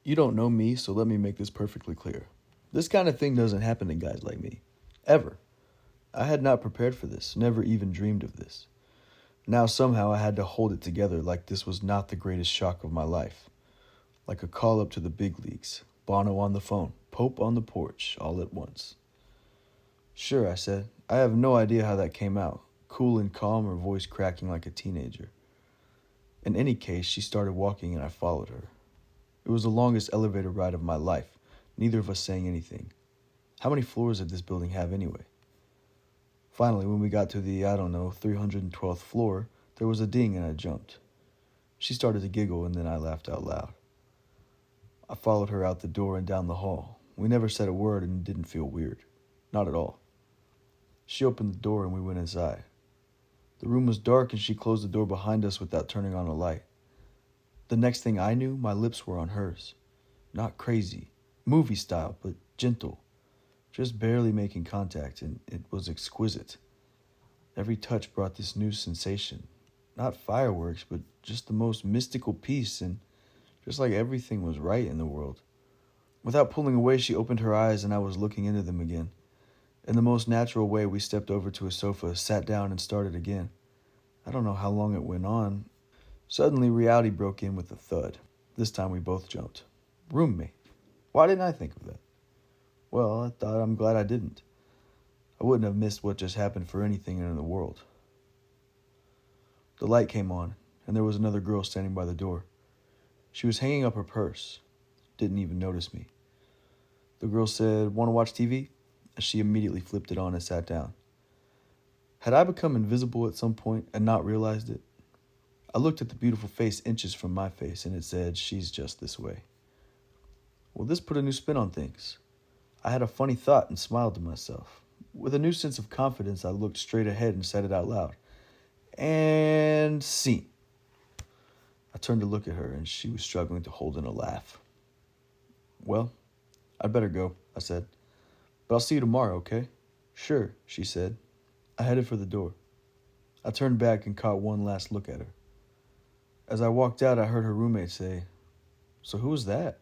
You don't know me, so let me make this perfectly clear. This kind of thing doesn't happen to guys like me. Ever. I had not prepared for this, never even dreamed of this. Now somehow I had to hold it together like this was not the greatest shock of my life. Like a call up to the big leagues. Bono on the phone, Pope on the porch, all at once. Sure, I said. I have no idea how that came out. Cool and calm, or voice cracking like a teenager. In any case, she started walking and I followed her. It was the longest elevator ride of my life, neither of us saying anything. How many floors did this building have anyway? Finally, when we got to the, 312th floor, there was a ding and I jumped. She started to giggle and then I laughed out loud. I followed her out the door and down the hall. We never said a word and didn't feel weird. Not at all. She opened the door and we went inside. The room was dark and she closed the door behind us without turning on a light. The next thing I knew, my lips were on hers. Not crazy, movie style, but gentle. Just barely making contact, and it was exquisite. Every touch brought this new sensation. Not fireworks, but just the most mystical peace, and just like everything was right in the world. Without pulling away, she opened her eyes and I was looking into them again. In the most natural way, we stepped over to a sofa, sat down, and started again. I don't know how long it went on. Suddenly, reality broke in with a thud. This time we both jumped. Roommate. Why didn't I think of that? Well, I thought I'm glad I didn't. I wouldn't have missed what just happened for anything in the world. The light came on, and there was another girl standing by the door. She was hanging up her purse. Didn't even notice me. The girl said, "Want to watch TV?" And she immediately flipped it on and sat down. Had I become invisible at some point and not realized it? I looked at the beautiful face inches from my face, and it said, "She's just this way." Well, this put a new spin on things. I had a funny thought and smiled to myself. With a new sense of confidence, I looked straight ahead and said it out loud. And scene. I turned to look at her, and she was struggling to hold in a laugh. Well, I'd better go, I said. But I'll see you tomorrow, okay? Sure, she said. I headed for the door. I turned back and caught one last look at her. As I walked out, I heard her roommate say, "So who was that?"